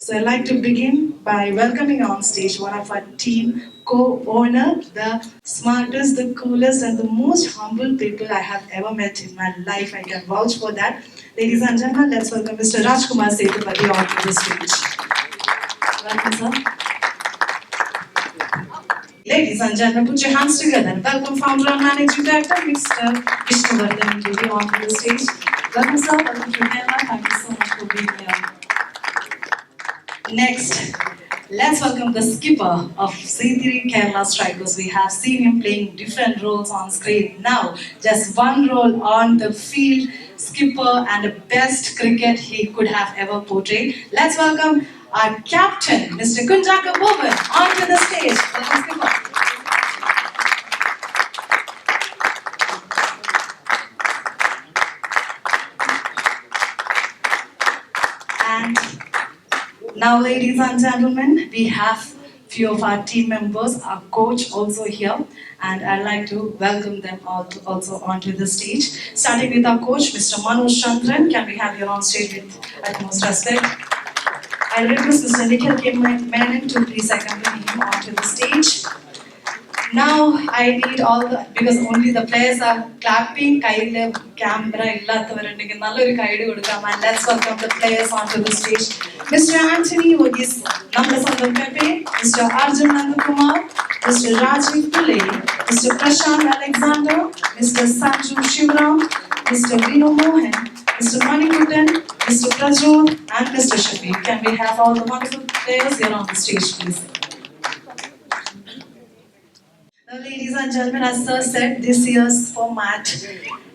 So I'd like to begin by welcoming on stage one of our team co-owner, the smartest, the coolest, and the most humble people I have ever met in my life. I can vouch for that. Ladies and gentlemen, let's welcome Mr. Rajkumar Sethupathi onto the stage. Welcome, sir. Ladies and gentlemen, put your hands together and welcome founder and managing director, Mr. Vishnuvardhan Devi onto the stage. Welcome, sir. Welcome to Kerala. Thank you so much for being here. Next, let's welcome the skipper of C3 Kerala Strikers. We have seen him playing different roles on screen. Now, just one role on the field, skipper and the best cricket he could have ever portrayed. Let's welcome our captain, Mr. Kunjaka Boban, onto the stage. Welcome, skipper. And now, ladies and gentlemen, we have few of our team members, our coach also here, and I'd like to welcome them all also onto the stage. Starting with our coach, Mr. Manoj Chandran. Can we have you on stage with utmost respect? I'll request Mr. Nikhil K. Menon to please accompany him onto the stage. Now I need all the, because only the players are clapping, kaile camera illathavarundengi nalloru kaide kodukam, and let's welcome the players onto the stage. Mr. Anthony Vogis, Namma Sandam Pepe, Mr. Arjun Nandakumar, Mr. Rajiv Pillai, Mr. Prashant Alexander, Mr. Sanju Shivram, Mr. Vinu Mohan, Mr. Manikutan, Mr. Prajul, and Mr. Shafiq. Can we have all the wonderful players here on the stage, please? Now, ladies and gentlemen, as Sir said, this year's format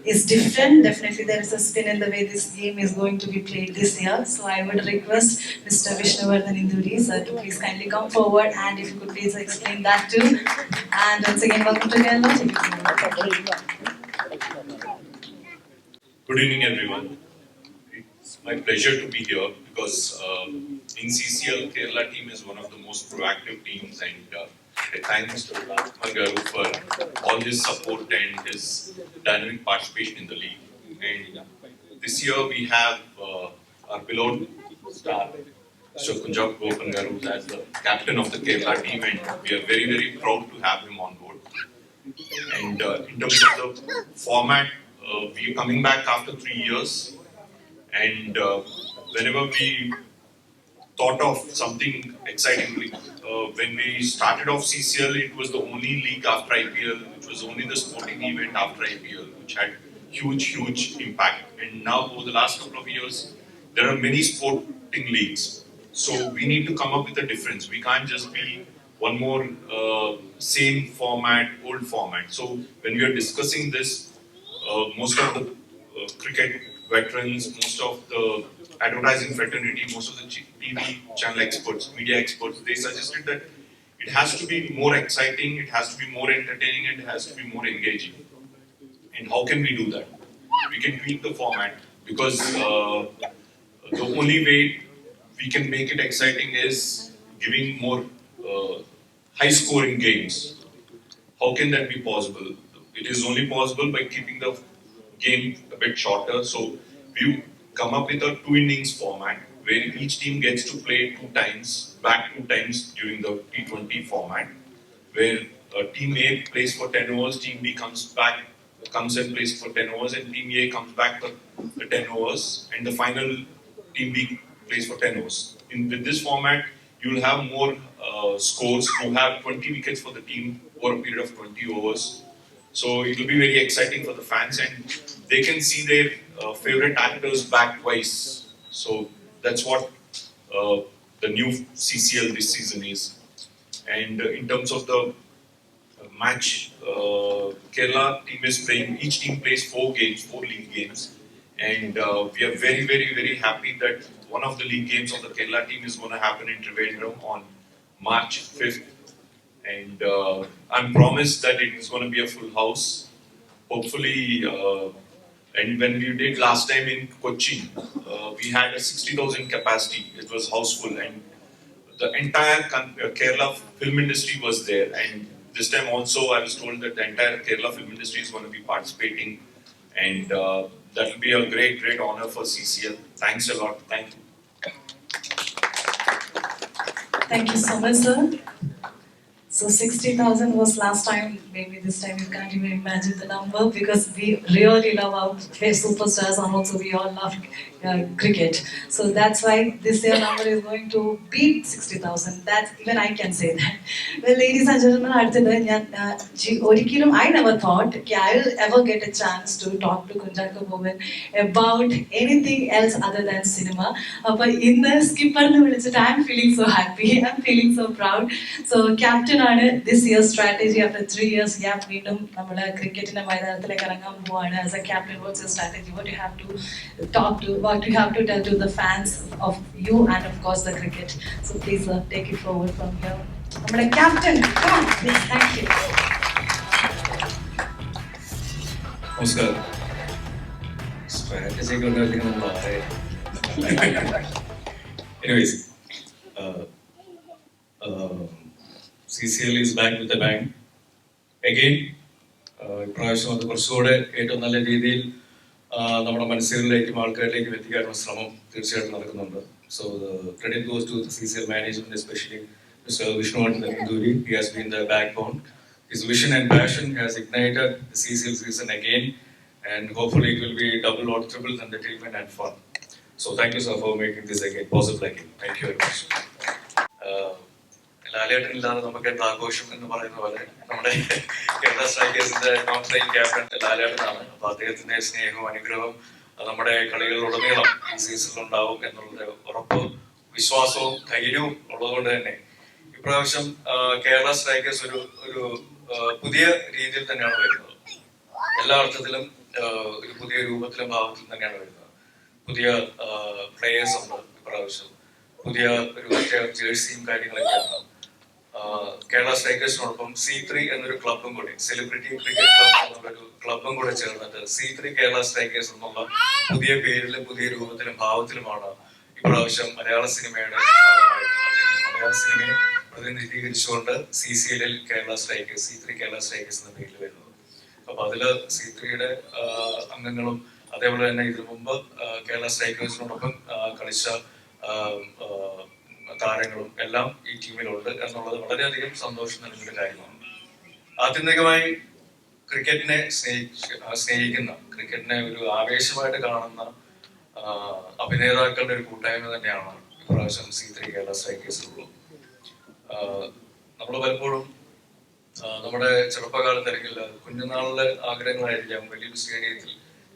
is different. Definitely, there is a spin in the way this game is going to be played this year. So, I would request Mr. Vishnuvardhan Induri, sir, to please kindly come forward and if you could please explain that too. And once again, welcome to Kerala. Good evening, everyone. It's my pleasure to be here because in CCL, Kerala team is one of the most proactive teams, and I thank Mr. Rajkumar Garu for all his support and his dynamic participation in the league. And this year we have our beloved star, Mr. Kunjaka Boban Garu, as the captain of the Kerala team, and we are very, very proud to have him on board. And in terms of the format, we are coming back after 3 years, and whenever we thought of something exciting, when we started off CCL, it was the only league after IPL, which was only the sporting event after IPL, which had huge impact. And now, over the last couple of years, there are many sporting leagues. So we need to come up with a difference. We can't just be one more same format, old format. So when we are discussing this, most of the cricket veterans, most of the advertising fraternity, most of the TV channel experts, media experts, they suggested that it has to be more exciting, it has to be more entertaining, and it has to be more engaging. And how can we do that? We can tweak the format, because the only way we can make it exciting is giving more high-scoring games. How can that be possible? It is only possible by keeping the game a bit shorter. So we come up with a 2 innings format where each team gets to play 2 times, back 2 times during the T20 format, where team A plays for 10 overs, team B comes and plays for 10 overs, and team A comes back for the 10 overs, and the final team B plays for 10 overs. With this format, you will have more scores. You have 20 wickets for the team over a period of 20 overs. So it will be very exciting for the fans, and they can see their favorite actors back twice. So that's what the new CCL this season is. And in terms of the match, Kerala team is playing, each team plays 4 games, 4 league games. And we are very happy that one of the league games of the Kerala team is going to happen in Trivandrum on March 5th. And I'm promised that it is going to be a full house. Hopefully, and when we did last time in Kochi, we had a 60,000 capacity. It was houseful, and the entire Kerala film industry was there. And this time also, I was told that the entire Kerala film industry is going to be participating, and that will be a great honor for CCL. Thanks a lot. Thank you. Thank you so much, sir. So 60,000 was last time. Maybe this time you can't even imagine the number because we really love our superstars and also we all love cricket. So that's why this year number is going to beat 60,000. That's even I can say that. Well, ladies and gentlemen, I never thought I will ever get a chance to talk to Kunjaka Bhuvan about anything else other than cinema. But in the skipper, I'm feeling so happy. I'm feeling so proud. So captain this year's strategy after 3 years gap വീണ്ടും നമ്മൾ ക്രിക്കറ്റിന്റെ മൈതാനത്തിലേക്ക് ഇറങ്ങാൻ പോവാണ്. As a captain, what's your strategy? What you have to talk to, what you have to tell to the fans of you and of course the cricket. So please take it forward from here. നമ്മുടെ captain, come on, please, thank you. നമസ്കാരം. Strategy ഒക്കെ ഉണ്ടെങ്കിൽ നമ്മൾ anyways CCL is back with a bang again. ഇപ്രാവശ്യം അത് കുറച്ചുകൂടെ ഏറ്റവും നല്ല രീതിയിൽ നമ്മുടെ മനസ്സുകളിലേക്കും ആൾക്കാരിലേക്കും എത്തിക്കാനുള്ള ശ്രമം തീർച്ചയായിട്ടും നടക്കുന്നുണ്ട്. So credit goes to CCL management, especially Mr. Vishnuvartan Induri. He has been the backbone. His vision and passion has ignited the CCL season again, and hopefully it will be double or triple entertainment and fun. So thank you, sir, for making this again possible again. Thank you very much. ലാലേട്ടനില്ലാതെ നമുക്ക് എന്താ ആഘോഷം എന്ന് പറയുന്ന പോലെ നമ്മുടെ Kerala സ്ട്രൈക്കേഴ്സിന്റെ non playing captain ലാലേട്ടനാണ്. അപ്പൊ അദ്ദേഹത്തിന്റെ സ്നേഹവും അനുഗ്രഹവും നമ്മുടെ കളികളിലുടനീളം ഈ സീസണിൽ ഉണ്ടാവും എന്നുള്ള ഉറപ്പ്, വിശ്വാസവും ധൈര്യവും ഉള്ളതുകൊണ്ട് തന്നെ ഇപ്രാവശ്യം കേരള സ്ട്രൈക്കേഴ്സ് ഒരു പുതിയ രീതിയിൽ തന്നെയാണ് വരുന്നത്. എല്ലാ അർത്ഥത്തിലും ഒരു പുതിയ രൂപത്തിലും ഭാവത്തിലും തന്നെയാണ് വരുന്നത്. പുതിയ പ്ലേയേഴ്സ് ഉണ്ട് ഇപ്രാവശ്യം, പുതിയ ഒരു ജേഴ്സിയും കാര്യങ്ങളൊക്കെയാണ്. കേരള സ്ട്രൈക്കേഴ്സിനോടൊപ്പം C3 എന്നൊരു ക്ലബും കൂടി, സെലിബ്രിറ്റി ക്രിക്കറ്റ് ക്ലബ് എന്നുള്ളൊരു ക്ലബും കൂടെ ചേർന്നിട്ട് C3 കേരള സ്ട്രൈക്കേഴ്സ് എന്നുള്ള പുതിയ പേരിലും പുതിയ രൂപത്തിലും ഭാവത്തിലുമാണ് ഇപ്രാവശ്യം മലയാള സിനിമയുടെ അല്ലെങ്കിൽ മലയാള സിനിമയെ പ്രതിനിധീകരിച്ചുകൊണ്ട് CCL Kerala strikers, C3 Kerala strikers എന്ന പേരിൽ വരുന്നത്. അപ്പൊ അതില് C3യുടെ അംഗങ്ങളും അതേപോലെ തന്നെ ഇതിനു മുമ്പ് കേരള സ്ട്രൈക്കേഴ്സിനോടൊപ്പം കളിച്ച താരങ്ങളും എല്ലാം ഈ ടീമിലുണ്ട് എന്നുള്ളത് വളരെയധികം സന്തോഷം നൽകുന്ന കാര്യമാണ്. ആത്യന്തികമായി ക്രിക്കറ്റിനെ സ്നേഹിക്കുന്ന, ക്രിക്കറ്റിനെ ഒരു ആവേശമായിട്ട് കാണുന്ന അഭിനേതാക്കളുടെ ഒരു കൂട്ടായ്മ തന്നെയാണ് ഇപ്രാവശ്യം C3 കേരള സ്ട്രൈക്കേഴ്സിലുള്ളത്. നമ്മൾ പലപ്പോഴും നമ്മുടെ ചെറുപ്പകാലത്ത് അല്ലെങ്കിൽ കുഞ്ഞുനാളിലെ ആഗ്രഹങ്ങളായിരിക്കാം വലിയൊരു സ്റ്റേഡിയത്തിൽ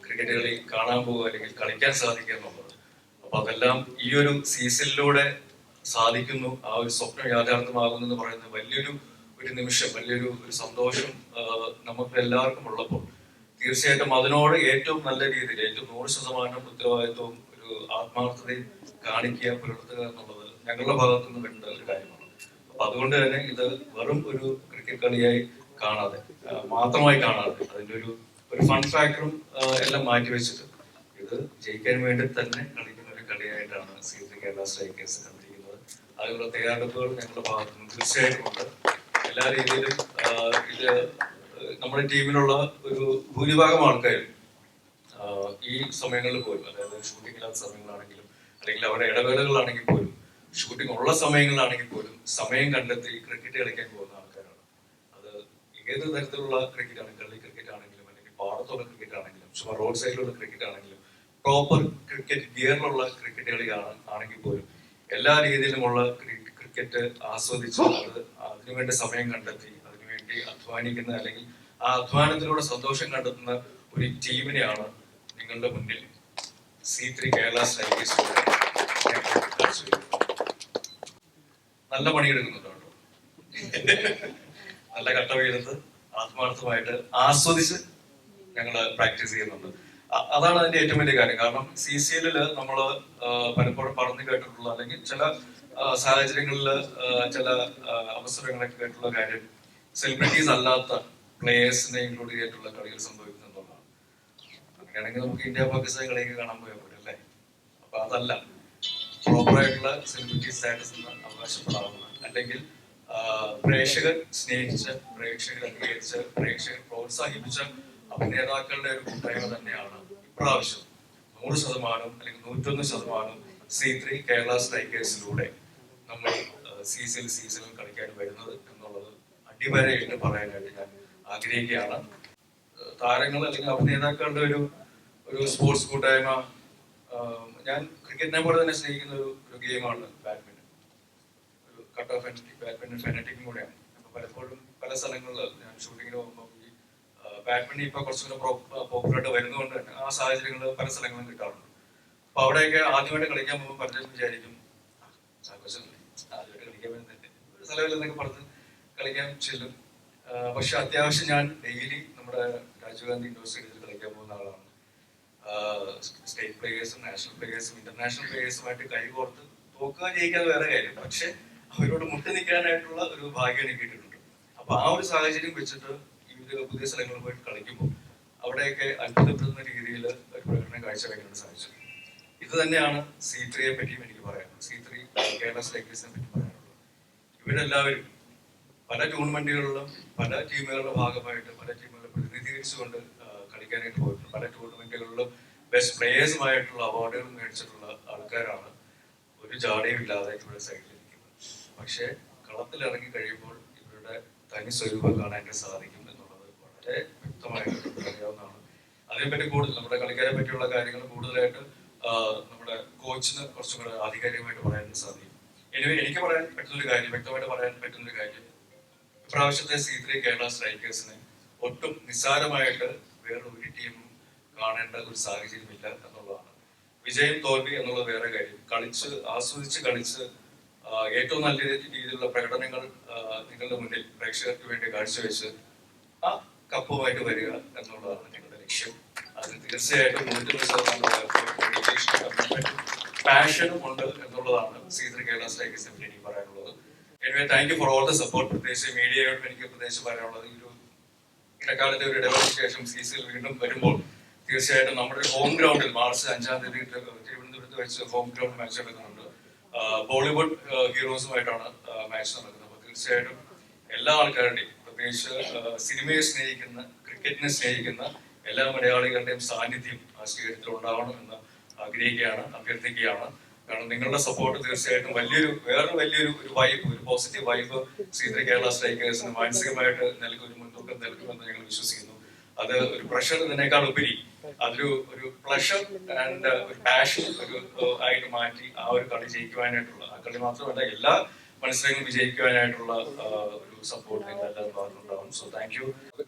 ക്രിക്കറ്റ് കളി കാണാൻ പോകുക അല്ലെങ്കിൽ കളിക്കാൻ സാധിക്കുക എന്നുള്ളത്. അപ്പൊ അതെല്ലാം ഈ ഒരു സീസണിലൂടെ സാധിക്കുന്നു, ആ ഒരു സ്വപ്നം യാഥാർത്ഥ്യമാകുന്നു എന്ന് പറയുന്ന വലിയൊരു നിമിഷം, വലിയൊരു സന്തോഷം നമുക്ക് എല്ലാവർക്കും ഉള്ളപ്പോൾ തീർച്ചയായിട്ടും അതിനോട് ഏറ്റവും നല്ല രീതിയിൽ, ഏറ്റവും 100% ഉത്തരവാദിത്വവും ഒരു ആത്മാർത്ഥതയും കാണിക്കുക, പുലർത്തുക എന്നുള്ളത് ഞങ്ങളുടെ ഭാഗത്തുനിന്ന് വേണ്ട ഒരു കാര്യമാണ്. അപ്പൊ അതുകൊണ്ട് തന്നെ ഇത് വെറും ഒരു ക്രിക്കറ്റ് കളിയായി കാണാതെ, മാത്രമായി കാണാതെ, അതിന്റെ ഒരു ഫൺ ഫാക്ടറും എല്ലാം മാറ്റിവെച്ചിട്ട് ഇത് ജയിക്കാൻ വേണ്ടി തന്നെ കളിക്കുന്ന ഒരു കളിയായിട്ടാണ് C3 കേരള സ്ട്രൈക്കേഴ്സ് കണ്ടിരിക്കുന്നത്. അതിനുള്ള തയ്യാറെടുപ്പുകൾ ഞങ്ങളുടെ ഭാഗത്തുനിന്ന് തീർച്ചയായിട്ടും ഉണ്ട്. എല്ലാ രീതിയിലും ഇത് നമ്മുടെ ടീമിലുള്ള ഒരു ഭൂരിഭാഗം ആൾക്കാരും ഈ സമയങ്ങളിൽ പോലും, അതായത് ഷൂട്ടിംഗ് ഇല്ലാത്ത സമയങ്ങളാണെങ്കിലും അല്ലെങ്കിൽ അവരുടെ ഇടവേളകളാണെങ്കിൽ പോലും, ഷൂട്ടിംഗ് ഉള്ള സമയങ്ങളിലാണെങ്കിൽ പോലും സമയം കണ്ടെത്തി ക്രിക്കറ്റ് കളിക്കാൻ പോകുന്ന ആൾക്കാരാണ്. അത് ഏത് തരത്തിലുള്ള ക്രിക്കറ്റ് ആണെങ്കിലും, ഗള്ളി ക്രിക്കറ്റ് ആണെങ്കിലും അല്ലെങ്കിൽ പാടത്തുള്ള ക്രിക്കറ്റ് ആണെങ്കിലും ചുമ്മാ റോഡ് സൈഡിലുള്ള ക്രിക്കറ്റ് ആണെങ്കിലും പ്രോപ്പർ ക്രിക്കറ്റ് ഗിയറിലുള്ള ക്രിക്കറ്റ് കളി ആണെങ്കിൽ പോലും എല്ലാ രീതിയിലുമുള്ള ക്രിക്കറ്റ് ആസ്വദിച്ച് അത് അതിനുവേണ്ടി സമയം കണ്ടെത്തി അതിനുവേണ്ടി അധ്വാനിക്കുന്ന അല്ലെങ്കിൽ ആ അധ്വാനത്തിലൂടെ സന്തോഷം കണ്ടെത്തുന്ന ഒരു ടീമിനെയാണ് നിങ്ങളുടെ മുന്നിൽ C3 കേരള സ്ട്രൈക്കേഴ്സ് നല്ല പണിയെടുക്കുന്നുണ്ട് കേട്ടോ. നല്ല കട്ട വെയിലത്ത് ആത്മാർത്ഥമായിട്ട് ആസ്വദിച്ച് ഞങ്ങൾ പ്രാക്ടീസ് ചെയ്യുന്നുണ്ട്. അതാണ് അതിന്റെ ഏറ്റവും വലിയ കാര്യം. കാരണം CCL നമ്മൾ പലപ്പോഴും പറഞ്ഞു കേട്ടിട്ടുള്ള അല്ലെങ്കിൽ ചില സാഹചര്യങ്ങളിൽ ചില അവസരങ്ങളൊക്കെ കേട്ടുള്ള കാര്യം, സെലിബ്രിറ്റീസ് അല്ലാത്ത പ്ലേയേഴ്സിനെ ഇൻക്ലൂഡ് ചെയ്തിട്ടുള്ള കളികൾ സംഭവിക്കുന്നുള്ളതാണ്. അങ്ങനെയാണെങ്കിൽ നമുക്ക് ഇന്ത്യ പാകിസ്ഥാൻ കളിയൊക്കെ കാണാൻ പോയാൽ പോലും അല്ലേ. അപ്പൊ അതല്ല, പ്രോപ്പറായിട്ടുള്ള സെലിബ്രിറ്റി സ്റ്റാറ്റസ് എന്ന് അവകാശപ്പെടാവുന്ന അല്ലെങ്കിൽ പ്രേക്ഷകർ സ്നേഹിച്ച, പ്രേക്ഷകർ അംഗീകരിച്ച, പ്രേക്ഷകർ പ്രോത്സാഹിപ്പിച്ച അഭിനേതാക്കളുടെ ഒരു കൂട്ടായ്മ തന്നെയാണ് ഇപ്രാവശ്യം 100% അല്ലെങ്കിൽ 101% C3 കേരള സ്ട്രൈക്കേഴ്സിലൂടെ നമ്മൾ സീസണിൽ കളിക്കാൻ വരുന്നത് എന്നുള്ളത് അടിവരയിട്ട് പറയാനായിട്ട് ഞാൻ ആഗ്രഹിക്കുകയാണ്. താരങ്ങൾ അല്ലെങ്കിൽ അഭിനേതാക്കളുടെ ഒരു സ്പോർട്സ് കൂട്ടായ്മ, ഞാൻ ക്രിക്കറ്റിനെ പോലെ തന്നെ സ്നേഹിക്കുന്ന ഒരു ഗെയിമാണ് ബാഡ്മിന്റൺ. ഒരു കട്ട് ഓഫ് ബാഡ്മിന്റൺ ഫാനറ്റിക്കും കൂടെയാണ്. അപ്പൊ പലപ്പോഴും പല സ്ഥലങ്ങളിൽ ഞാൻ ഷൂട്ടിങ്ങിന് പോകുമ്പോൾ ഈ ബാഡ്മിന്റൺ ഇപ്പൊ കുറച്ചുകൂടെ പോപ്പുലറായിട്ട് വരുന്നതുകൊണ്ട് തന്നെ ആ സാഹചര്യങ്ങൾ പല സ്ഥലങ്ങളിലും കിട്ടാറുണ്ട്. അപ്പൊ അവിടെയൊക്കെ ആദ്യമായിട്ട് കളിക്കാൻ പോകുമ്പോൾ പലരും വിചാരിക്കും ആദ്യമായിട്ട് കളിക്കാൻ വരുന്നുണ്ട് ഒരു സ്ഥലമില്ല എന്നൊക്കെ പറഞ്ഞ് കളിക്കാൻ ചെല്ലും. പക്ഷെ അത്യാവശ്യം ഞാൻ ഡെയിലി നമ്മുടെ രാജീവ് ഗാന്ധി ഇൻഡോർ സ്റ്റേഡിയത്തിൽ കളിക്കാൻ പോകുന്ന ആളാണ്. സ്റ്റേറ്റ് പ്ലേയേഴ്സും നാഷണൽ പ്ലേയേഴ്സും ഇന്റർനാഷണൽ പ്ലേയേഴ്സുമായിട്ട് കൈകോർത്ത് തോക്കുക ജയിക്കാതെ വേറെ കാര്യം, പക്ഷെ അവരോട് മുട്ടി നിൽക്കാനായിട്ടുള്ള ഒരു ഭാഗ്യം എനിക്ക് കിട്ടിയിട്ടുണ്ട്. അപ്പൊ ആ ഒരു സാഹചര്യം വെച്ചിട്ട് ഈ പുതിയ സ്ഥലങ്ങളിൽ പോയിട്ട് കളിക്കുമ്പോൾ അവിടെയൊക്കെ അത്ഭുതപ്പെടുന്ന രീതിയിൽ ഒരു പ്രകടനം കാഴ്ചവെക്കാൻ സാധിച്ചു. ഇത് തന്നെയാണ് C3യെ പറ്റിയും എനിക്ക് പറയാനുള്ളത്. C3 കേരള സ്ട്രൈക്കേഴ്സിനെ പറ്റി പറയാനുള്ളത്. ഇവരെല്ലാവരും പല ടൂർണമെന്റുകളിലും പല ടീമുകളുടെ ഭാഗമായിട്ട് പല ടീമുകളെ പ്രതിനിധീകരിച്ചുകൊണ്ട് കളിക്കാനായിട്ട് പോയിട്ടുണ്ട്. പല ടൂർണമെന്റുകളിലും ബെസ്റ്റ് പ്ലേയേഴ്സുമായിട്ടുള്ള അവാർഡുകൾ മേടിച്ചിട്ടുള്ള ആൾക്കാരാണ്. ഒരു ജാടയും ഇല്ലാതെ ഇവിടെ സൈഡിലിരിക്കുന്നത്. പക്ഷെ കളത്തിലിറങ്ങി കഴിയുമ്പോൾ ഇവരുടെ തനി സ്വരൂപം കാണാൻ സാധിക്കും എന്നുള്ളത് വളരെ വ്യക്തമായിട്ട് അറിയാവുന്നതാണ്. അതിനെപ്പറ്റി കൂടുതൽ നമ്മുടെ കളിക്കാരെ പറ്റിയുള്ള കാര്യങ്ങൾ കൂടുതലായിട്ട് നമ്മുടെ കോച്ചിന് കുറച്ചും കൂടെ ആധികാരികമായിട്ട് പറയാൻ സാധിക്കും. എനിക്ക് പറയാൻ പറ്റുന്നൊരു കാര്യം, വ്യക്തമായിട്ട് പറയാൻ പറ്റുന്നൊരു കാര്യം, ഇപ്രാവശ്യത്തെ C3 കേരള സ്ട്രൈക്കേഴ്സിനെ ഒട്ടും നിസ്സാരമായിട്ട് വേറൊരു ടീമും കാണേണ്ട ഒരു സാഹചര്യമില്ല എന്നുള്ളതാണ്. വിജയം തോൽവി എന്നുള്ളത് വേറെ കാര്യം. ആസ്വദിച്ച് കളിച്ച് ഏറ്റവും നല്ല രീതിയിലുള്ള പ്രകടനങ്ങൾ നിങ്ങളുടെ മുന്നിൽ പ്രേക്ഷകർക്ക് വേണ്ടി കാഴ്ചവെച്ച് ആ കപ്പുമായിട്ട് വരിക എന്നുള്ളതാണ് ഞങ്ങളുടെ ലക്ഷ്യം. അതിന് തീർച്ചയായിട്ടും 100% പാഷനും ഉണ്ട് എന്നുള്ളതാണ് C3 കേരള സ്ട്രൈക്കേഴ്സിനെ പറ്റി എനിക്ക് പറയാനുള്ളത്. Anyway thank you for all the support. പ്രത്യേകിച്ച് മീഡിയയോട് എനിക്ക് പ്രത്യേകിച്ച് പറയാനുള്ളത്, ഈ ഒരു ഇടക്കാലത്തെ ഒരു ഇടവേളയ്ക്ക് ശേഷം CCL വീണ്ടും വരുമ്പോൾ തീർച്ചയായിട്ടും നമ്മുടെ ഹോം ഗ്രൗണ്ടിൽ മാർച്ച് 5-ാം തീയതി തിരുവനന്തപുരത്ത് വെച്ച് ഹോം ഗ്രൗണ്ട് മാച്ച് നടക്കുന്നുണ്ട്. ബോളിവുഡ് ഹീറോസുമായിട്ടാണ് മാച്ച് നടക്കുന്നത്. അപ്പൊ തീർച്ചയായിട്ടും എല്ലാ ആൾക്കാരുടെയും, പ്രത്യേകിച്ച് സിനിമയെ സ്നേഹിക്കുന്ന, ക്രിക്കറ്റിനെ സ്നേഹിക്കുന്ന എല്ലാ മലയാളികളുടെയും സാന്നിധ്യം ആ സ്റ്റേഡിയത്തിൽ ഉണ്ടാവണം എന്ന് ആഗ്രഹിക്കുകയാണ്, അഭ്യർത്ഥിക്കുകയാണ്. കാരണം നിങ്ങളുടെ സപ്പോർട്ട് തീർച്ചയായിട്ടും വേറൊരു വലിയൊരു വൈബ്, ഒരു പോസിറ്റീവ് വൈബ് C3 കേരള സ്ട്രൈക്കേഴ്സിന് മാനസികമായിട്ട് ഒരു മുൻതൂക്കം നൽകുമെന്ന് ഞങ്ങൾ വിശ്വസിക്കുന്നു. അത് ഒരു പ്രഷർ ഇതിനേക്കാൾ ഉപരി അതൊരു പ്ലഷർ ആൻഡ് ഒരു പാഷൻ ആയിട്ട് മാറ്റി ആ ഒരു കളി ജയിക്കുവാനായിട്ടുള്ള, ആ കളി മാത്രമല്ല എല്ലാ മത്സരങ്ങളും വിജയിക്കുവാനായിട്ടുള്ള ഒരു സപ്പോർട്ട് നിങ്ങൾ എല്ലാവരും ഭാഗത്തുണ്ടാവും. So thank U.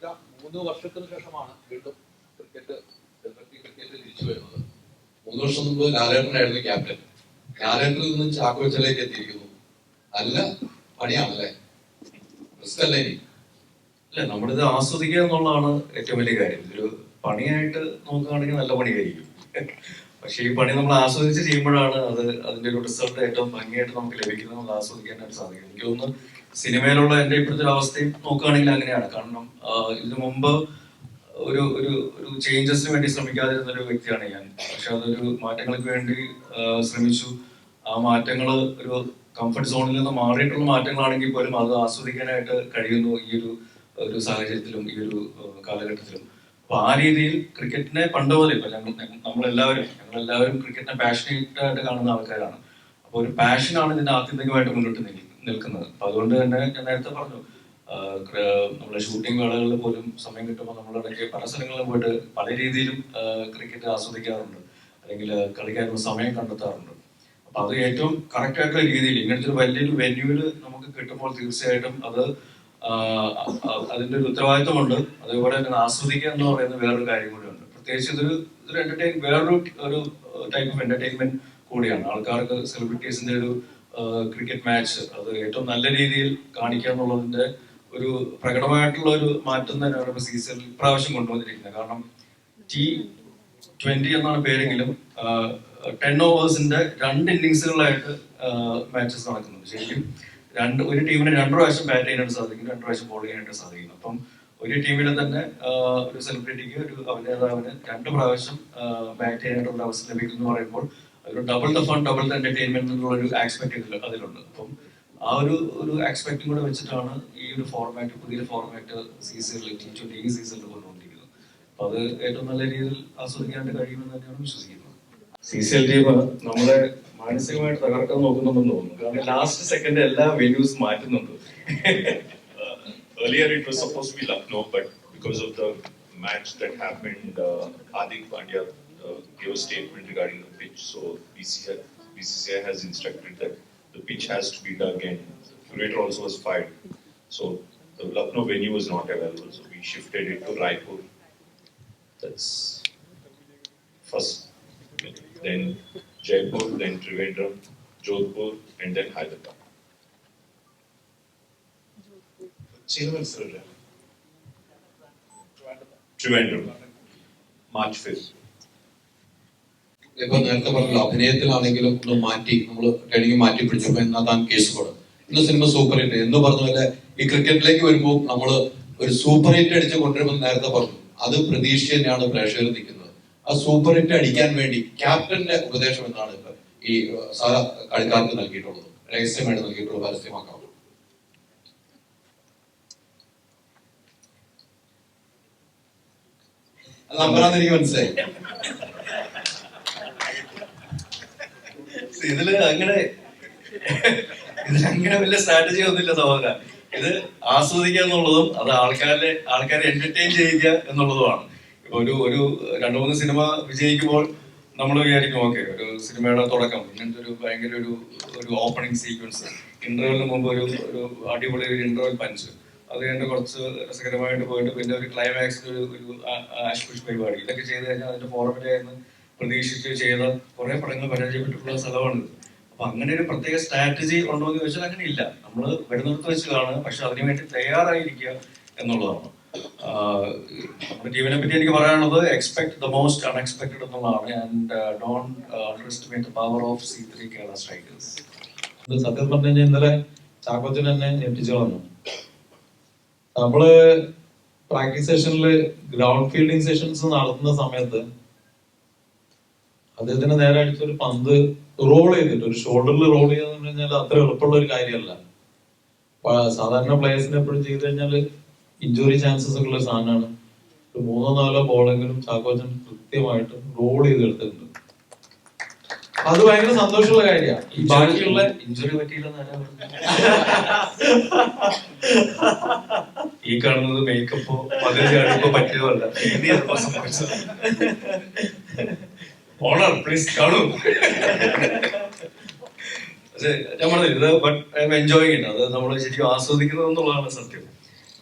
3 വർഷത്തിന് ശേഷമാണ് വീണ്ടും ക്രിക്കറ്റ് തിരിച്ചു വരുന്നത്. 3 വർഷം മുമ്പ് ലാലേട്ടനായിരുന്നു ക്യാപ്റ്റൻ. ലാലേട്ടനിൽ നിന്നും ചാക്കോച്ചലേക്ക് എത്തിയിരിക്കുന്നു. നല്ല പണിയാണല്ലേ? റിസ്ക് അല്ലേ? അല്ല, നമ്മളിത് ആസ്വദിക്കുക എന്നുള്ളതാണ് ഏറ്റവും വലിയ കാര്യം. ഇതൊരു പണിയായിട്ട് നോക്കുകയാണെങ്കിൽ നല്ല പണിയായിരിക്കും. പക്ഷെ ഈ പണി നമ്മൾ ആസ്വദിച്ച് ചെയ്യുമ്പോഴാണ് അതിന്റെ ഒരു റിസൾട്ട് ഏറ്റവും ഭംഗിയായിട്ട് നമുക്ക് ലഭിക്കുന്നത്. നമ്മൾ ആസ്വദിക്കാനായിട്ട് സാധിക്കും. എനിക്ക് തോന്നുന്നു സിനിമയിലുള്ള എന്റെ ഇപ്പോഴത്തെ ഒരു അവസ്ഥയും നോക്കുകയാണെങ്കിൽ അങ്ങനെയാണ്. കാരണം ഇതിനു മുമ്പ് ഒരു ചേഞ്ചസിന് വേണ്ടി ശ്രമിക്കാതിരുന്ന ഒരു വ്യക്തിയാണ് ഞാൻ. പക്ഷെ അതൊരു മാറ്റങ്ങൾക്ക് വേണ്ടി ശ്രമിച്ചു. ആ മാറ്റങ്ങൾ ഒരു കംഫർട്ട് സോണിൽ നിന്ന് മാറിയിട്ടുള്ള മാറ്റങ്ങളാണെങ്കിൽ പോലും അത് ആസ്വദിക്കാനായിട്ട് കഴിയുന്നു ഈ ഒരു സാഹചര്യത്തിലും ഈ ഒരു കാലഘട്ടത്തിലും. അപ്പൊ ആ രീതിയിൽ ക്രിക്കറ്റിനെ പണ്ട് പോലെ ഇപ്പൊ ഞങ്ങളെല്ലാവരും ക്രിക്കറ്റിനെ പാഷനേറ്റ് ആയിട്ട് കാണുന്ന ആൾക്കാരാണ്. അപ്പൊ ഒരു പാഷനാണ് ഇതിന്റെ ആത്യന്തികമായിട്ട് മുന്നോട്ട് നിൽക്കുന്നത്. അപ്പൊ അതുകൊണ്ട് തന്നെ ഞാൻ നേരത്തെ പറഞ്ഞു, നമ്മുടെ ഷൂട്ടിംഗ് വേളകളിൽ പോലും സമയം കിട്ടുമ്പോൾ നമ്മളിടയ്ക്ക് പല സ്ഥലങ്ങളിലും പോയിട്ട് പല രീതിയിലും ക്രിക്കറ്റ് ആസ്വദിക്കാറുണ്ട്, അല്ലെങ്കിൽ കളിക്കാനുള്ള സമയം കണ്ടെത്താറുണ്ട്. അപ്പൊ അത് ഏറ്റവും കറക്റ്റ് ആയിട്ടുള്ള രീതിയിൽ ഇങ്ങനത്തെ ഒരു വലിയൊരു വെന്യൂവിൽ നമുക്ക് കിട്ടുമ്പോൾ തീർച്ചയായിട്ടും അതിന്റെ ഒരു ഉത്തരവാദിത്വമുണ്ട്. അതേപോലെ തന്നെ ആസ്വദിക്കുക എന്ന് പറയുന്ന വേറൊരു കാര്യം കൂടിയുണ്ട്. പ്രത്യേകിച്ച് വേറൊരു ടൈപ്പ് ഓഫ് എന്റർടൈൻമെന്റ് കൂടിയാണ്. ആൾക്കാർക്ക് സെലിബ്രിറ്റീസിന്റെ ഒരു ക്രിക്കറ്റ് മാച്ച് അത് ഏറ്റവും നല്ല രീതിയിൽ കാണിക്കുക എന്നുള്ളതിന്റെ ഒരു പ്രകടമായിട്ടുള്ള ഒരു മാറ്റം തന്നെയാണ് CCL ഇപ്രാവശ്യം കൊണ്ടുവന്നിരിക്കുന്നത്. കാരണം T20 എന്നാണ് പേരെങ്കിലും 10 ഓവേഴ്സിന്റെ 2 ഇന്നിങ്സുകളായിട്ട് മാച്ചസ് നടക്കുന്നുണ്ട്. ശരിക്കും ഒരു ടീമിന് 2 പ്രാവശ്യം ബാറ്റ് ചെയ്യാനായിട്ട് സാധിക്കും, 2 പ്രാവശ്യം ബോൾ ചെയ്യാനായിട്ട് സാധിക്കും. അപ്പം ഒരു ടീമിലെ തന്നെ ഒരു സെലിബ്രിറ്റിക്ക്, ഒരു അഭിനേതാവിന് 2 പ്രാവശ്യം ബാറ്റ് ചെയ്യാനായിട്ടുള്ള അവസരം ലഭിക്കുന്നു എന്ന് പറയുമ്പോൾ ഒരു double the fun, double the entertainment എന്നുള്ള ഒരു ആസ്പെക്ട് അതിലുണ്ട്. അപ്പം ആ ഒരു ആസ്പെക്റ്റും കൂടെ വെച്ചിട്ടാണ് ഈ ഒരു ഫോർമാറ്റ്, പുതിയ ഫോർമാറ്റ് CCL T20 ഈ സീസണിൽ കൊണ്ടുകൊണ്ടിരിക്കുന്നത്. അപ്പൊ അത് ഏറ്റവും നല്ല രീതിയിൽ ആസ്വദിക്കാനായിട്ട് കഴിയുമെന്ന് തന്നെയാണ് വിശ്വസിക്കുന്നത്. CCL ടീം നമ്മളെ മാനസികമായിട്ട് തകർക്കാൻ നോക്കുന്നുണ്ടെന്ന് തോന്നുന്നു. കാരണം ലാസ്റ്റ് സെക്കൻഡ് എല്ലാ വെന്യൂസ് മാറ്റുന്നുണ്ട്. Earlier it was supposed to be Lucknow, but because of the match that happened, Hardik Pandya gave a statement regarding the pitch. So BCCI has instructed that the pitch has to be dug, and the curator also was fired. So the Lucknow venue was not available, so we shifted it to Raipur. That's first. Then Jaipur, then Trivandrum, Jodhpur, and then Hyderabad. Trivandrum, March 5th. ഇപ്പൊ നേരത്തെ പറഞ്ഞല്ലോ, അഭിനയത്തിലാണെങ്കിലും ഒന്ന് മാറ്റി, നമ്മൾ training മാറ്റി പിടിച്ചപ്പോ എന്നാ താൻ case കൊടുക്കും. ഇന്ന് സിനിമ സൂപ്പർ ഹിറ്റ് എന്ന് പറഞ്ഞ പോലെ ഈ ക്രിക്കറ്റിലേക്ക് വരുമ്പോൾ നമ്മൾ ഒരു സൂപ്പർ ഹിറ്റ് അടിച്ച് കൊണ്ടുവരുമെന്ന് നേരത്തെ പറഞ്ഞു. അത് പ്രതീക്ഷ തന്നെയാണ് പ്രേക്ഷകർ നിൽക്കുന്നത്. ആ സൂപ്പർ ഹിറ്റ് അടിക്കാൻ വേണ്ടി ക്യാപ്റ്റന്റെ ഉപദേശം എന്നാണ് ഇപ്പൊ ഈ സാധാ കളിക്കാർക്ക് നൽകിയിട്ടുള്ളത്, രഹസ്യമായിട്ട് നൽകിയിട്ടുള്ളത് പരസ്യമാക്കാം. അത് നമ്പറാന്ന് എനിക്ക് മനസ്സിലായി. ഇതില് അങ്ങനെ വലിയ സ്ട്രാറ്റജി ഒന്നുമില്ല സഹോദര. ഇത് ആസ്വദിക്കുക എന്നുള്ളതും അത് ആൾക്കാരെ എന്റർടൈൻ ചെയ്യുക എന്നുള്ളതുമാണ്. ഇപ്പൊ ഒരു 2-3 സിനിമ വിജയിക്കുമ്പോൾ നമ്മൾ വിചാരിക്കും ഓക്കെ, ഒരു സിനിമയുടെ തുടക്കം ഇങ്ങനത്തെ ഒരു ഭയങ്കര ഒരു ഓപ്പണിംഗ് സീക്വൻസ്, ഇന്റർവെലിന് മുമ്പ് ഒരു അടിപൊളി ഒരു ഇന്റർവെൽ പഞ്ച്, അത് കഴിഞ്ഞ് കുറച്ച് രസകരമായിട്ട് പോയിട്ട് പിന്നെ ഒരു ക്ലൈമാക്സിൽ ഒരു ആഷ്പുഷ് പരിപാടി, ഇതൊക്കെ ചെയ്ത് കഴിഞ്ഞാൽ അതിന്റെ ഫോർമുലയെന്ന് പ്രതീക്ഷിച്ച് ചെയ്ത കുറെ പടങ്ങൾ പരാജയപ്പെട്ടിട്ടുള്ള സ്ഥലമാണിത്. അപ്പൊ അങ്ങനെ ഒരു പ്രത്യേക സ്ട്രാറ്റജി ഉണ്ടോ എന്ന് ചോദിച്ചാൽ അങ്ങനെ ഇല്ല. നമ്മൾ വരുന്നിടത്ത് വെച്ച് കാണുക, പക്ഷെ അതിനുവേണ്ടി തയ്യാറായിരിക്കുക എന്നുള്ളതാണ്. നമ്മുടെ ടീമിനെ പറ്റി എനിക്ക് പറയാനുള്ളത് എക്സ്പെക്ട് ദ മോസ്റ്റ് അൺഎക്സ്പെക്ടഡ് എന്നുള്ളതാണ്. And don't underestimate the power of C3 Kerala strikers. സത്യം പറഞ്ഞു കഴിഞ്ഞാൽ ഇന്നലെ ചാക്കോച്ചൻ എന്നെ ഞെട്ടിച്ചു കളഞ്ഞു. നമ്മള് പ്രാക്ടീസ് സെഷനില് ഗ്രൗണ്ട് ഫീൽഡിംഗ് സെഷൻസ് നടത്തുന്ന സമയത്ത് അദ്ദേഹത്തിന് നേരെ അടിച്ചൊരു പന്ത് റോൾ ചെയ്തിട്ട്, ഒരു ഷോൾഡറിൽ റോൾ ചെയ്യാന്ന് പറഞ്ഞാൽ അത്ര എളുപ്പമുള്ള ഒരു കാര്യമല്ല. സാധാരണ പ്ലേയേഴ്സിന് എപ്പോഴും ചെയ്ത് കഴിഞ്ഞാൽ ഇഞ്ചുറി ചാൻസസ് ഒക്കെ ഉള്ള സാധനമാണ്. ഒരു 3-4 ബോളെങ്കിലും ചാക്കോച്ചൻ കൃത്യമായിട്ട് റോൾ ചെയ്ത് എടുത്തിട്ടുണ്ട്. അത് ഭയങ്കര സന്തോഷമുള്ള കാര്യമാണ്. ഈ ബാക്കിയുള്ള ഇഞ്ചുറി പറ്റിയില്ലെന്ന് ഈ കാണുന്നത് മേക്കപ്പോ പകുതി പറ്റിയതല്ല. ഓണർ പ്ലീസ് കാണൂ. ഞാൻ പറഞ്ഞത് but I M enjoying it. അത് നമ്മൾ ശരിക്കും ആസ്വദിക്കുന്നത് എന്നുള്ളതാണ് സത്യം.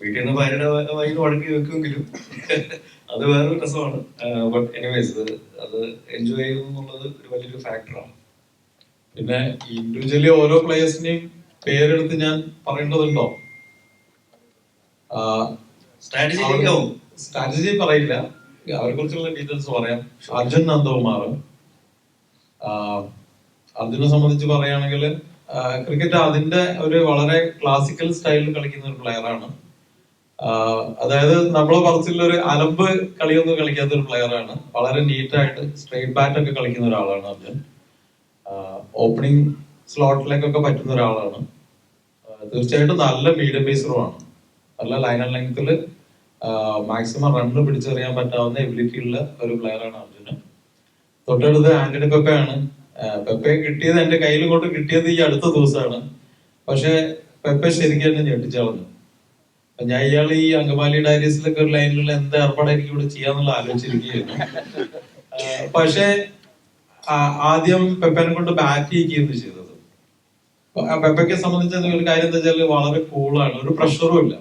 വീട്ടിൽ നിന്ന് ഭാര്യയുടെ വൈകി വഴക്കി വെക്കുമെങ്കിലും അത് വേറൊരു രസമാണ്. ബട്ട് എനിവേസ് അത് എൻജോയ് ചെയ്യുന്നുള്ളത് ഒരു വലിയൊരു ഫാക്ടറാണ്. പിന്നെ ഇൻഡിവിജ്വലി ഓരോ പ്ലേയേഴ്സിനെയും പേരെടുത്ത് ഞാൻ പറയേണ്ടതുണ്ടോ? സ്ട്രാറ്റജി പറയില്ല, അവരെ കുറിച്ചുള്ള ഡീറ്റെയിൽസ് പറയാം. അർജുൻ നന്ദകുമാർ, അർജുനെ സംബന്ധിച്ച് പറയുകയാണെങ്കിൽ ക്രിക്കറ്റ് അതിന്റെ ഒരു വളരെ ക്ലാസിക്കൽ സ്റ്റൈലിൽ കളിക്കുന്ന ഒരു പ്ലെയറാണ്. അതായത് നമ്മളെ പറച്ചിലുള്ള ഒരു അലമ്പ് കളിയൊന്നും കളിക്കാത്ത ഒരു പ്ലെയറാണ്. വളരെ നീറ്റായിട്ട് സ്ട്രെയിറ്റ് ബാറ്റ് ഒക്കെ കളിക്കുന്ന ഒരാളാണ് അർജുൻ. ഓപ്പണിംഗ് സ്ലോട്ടിലേക്കൊക്കെ പറ്റുന്ന ഒരാളാണ്. തീർച്ചയായിട്ടും നല്ല മീഡിയം പേസറുമാണ്. നല്ല ലൈൻ ആൻഡ് ലെങ്ത്തിൽ മാക്സിമം റണ്ണ് പിടിച്ചെറിയാൻ പറ്റാവുന്ന എബിലിറ്റി ഉള്ള ഒരു പ്ലെയറാണ് അർജുന്. തൊട്ടടുത്ത് ആന്റണി പെപ്പയാണ്. പെപ്പയെ കിട്ടിയത് എന്റെ കയ്യിൽ കൊണ്ട് കിട്ടിയത് ഈ അടുത്ത ദിവസമാണ്. പക്ഷെ പെപ്പെ ശരിക്കും എന്നെ ഞെട്ടിച്ചളഞ്ഞു. ഞാൻ ഇയാൾ ഈ അങ്കമാലി ഡയറീസിലൊക്കെ ഒരു ലൈനിലുള്ള എന്ത് ഏർപ്പാടായിരിക്കും ഇവിടെ ചെയ്യാന്നുള്ള ആലോചിച്ചിരിക്കുകയായിരുന്നു. പക്ഷെ ആദ്യം പെപ്പനെ കൊണ്ട് ബാറ്റ് ചെയ്യിക്കുകയാണ് ചെയ്തത്. പെപ്പയ്ക്ക് സംബന്ധിച്ച ഒരു കാര്യം എന്താ വെച്ചാൽ വളരെ കൂളാണ്, ഒരു പ്രഷറും ഇല്ല.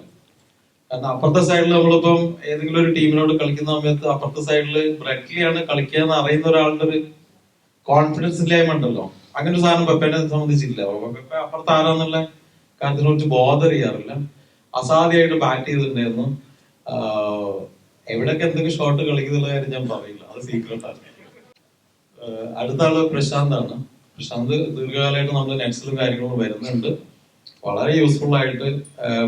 കാരണം അപ്പുറത്തെ സൈഡിൽ നമ്മളിപ്പം ഏതെങ്കിലും ഒരു ടീമിനോട് കളിക്കുന്ന സമയത്ത് അപ്പുറത്തെ സൈഡിൽ ബ്രെറ്റ്ലിയാണ് കളിക്കുക എന്ന് അറിയുന്ന ഒരാളുടെ ഒരു കോൺഫിഡൻസ് ഇല്ലായ്മ ഉണ്ടല്ലോ, അങ്ങനെ ഒരു സാധനം പെപ്പനെ സംബന്ധിച്ചില്ല. പെപ്പ അപ്പുറത്ത് ആരാന്നുള്ള കാര്യത്തിനെ കുറിച്ച് ബോധർ ചെയ്യാറില്ല. അസാധ്യമായിട്ട് ബാറ്റ് ചെയ്തിട്ടുണ്ടായിരുന്നു. എവിടെയൊക്കെ എന്തൊക്കെ ഷോട്ട് കളിക്കുന്നുള്ള കാര്യം ഞാൻ പറയില്ല, അത് സീക്രട്ടാണ്. അടുത്ത ആള് പ്രശാന്താണ്. പ്രശാന്ത് ദീർഘകാലമായിട്ട് നമ്മൾ നെറ്റ്സിലും കാര്യങ്ങളും വരുന്നുണ്ട്. വളരെ യൂസ്ഫുൾ ആയിട്ട്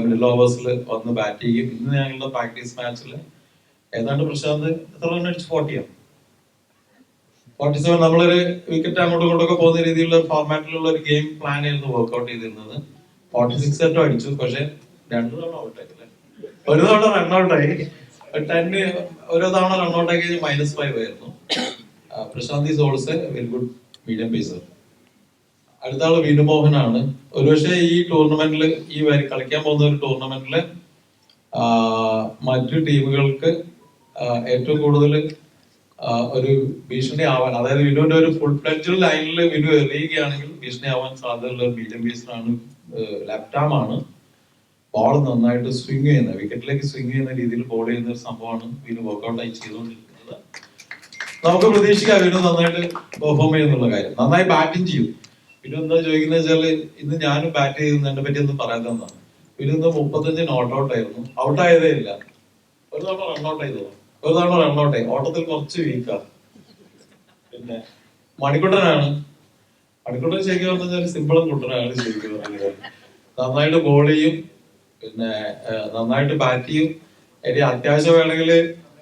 മിഡിൽ ഓവേഴ്സിൽ വന്ന് ബാറ്റ് ചെയ്യും. ഇന്ന് ഞങ്ങളുടെ പ്രാക്ടീസ് മാച്ചിൽ ഏതാണ്ട് പ്രശാന്ത് എത്ര റൺ അടിച്ച് 47 നമ്മളൊരു വിക്കറ്റ് അങ്ങോട്ടും ഇങ്ങോട്ടൊക്കെ പോകുന്ന രീതിയിലുള്ള ഫോർമാറ്റിലുള്ള ഒരു ഗെയിം പ്ലാൻ ആയിരുന്നു വർക്ക്ഔട്ട് ചെയ്തിരുന്നത്. 46 ഏറ്റവും അടിച്ചു. പക്ഷെ 2 തവണ ഔട്ടായി, ഒരു തവണ റൺഔട്ടായി. 10 ഓരോ തവണ റൺഔട്ടായി -5 ആയിരുന്നു. Prashant is also very good medium pacer. അടുത്ത ആള് വിനുമോഹനാണ്. ഒരുപക്ഷെ ഈ ടൂർണമെന്റിൽ കളിക്കാൻ പോകുന്ന ഒരു ടൂർണമെന്റില് മറ്റു ടീമുകൾക്ക് ഏറ്റവും കൂടുതൽ ഒരു ഭീഷണി ആവാൻ, അതായത് വിനുവിന്റെ ഒരു ഫുൾ ഫ്ലെഡ്ജ് ലൈനിൽ വിനു എറിയുകയാണെങ്കിൽ ഭീഷണി ആവാൻ സാധ്യതയുള്ള ഒരു മീഡിയം ബേസിനാണ്. ലെഫ്റ്റ് ആം ആണ്. ബോൾ നന്നായിട്ട് സ്വിങ് ചെയ്യുന്ന, വിക്കറ്റിലേക്ക് സ്വിങ് ചെയ്യുന്ന രീതിയിൽ ബോൾ ചെയ്യുന്ന ഒരു സംഭവമാണ് വിനു വർക്ക്ഔട്ടായി ചെയ്തുകൊണ്ടിരിക്കുന്നത്. നമുക്ക് പ്രതീക്ഷിക്കാം വിനു നന്നായിട്ട് പെർഫോം ചെയ്യുന്നുള്ള കാര്യം. നന്നായി ബാറ്റിംഗ് ചെയ്യും. വിനു എന്താ ചോദിക്കുന്നത് വെച്ചാല്, ഇന്ന് ഞാനും ബാറ്റ് ചെയ്യുന്നതിനെ പറ്റി ഒന്നും പറയാത്തതാണ്. വിനു ഇന്ന് 35 നോട്ട് ഔട്ട് ആയിരുന്നു. ഔട്ടായതേ ഇല്ല. ഒരു തവണ റൺഔട്ട് ആയി തോന്നും, ഒരു തവണ റൺഔട്ടായി. ഓട്ടത്തിൽ കുറച്ച് വീക്കാ. പിന്നെ മണിക്കുട്ടനാണ്. മണിക്കുട്ടൻ ശരിക്കും പറഞ്ഞാൽ സിമ്പിളും കുട്ടനാണ് ശരിക്കും പറഞ്ഞത്. നന്നായിട്ട് ബോൾ ചെയ്യും, പിന്നെ നന്നായിട്ട് ബാറ്റ് ചെയ്യും. ഇനി അത്യാവശ്യം വേണമെങ്കിൽ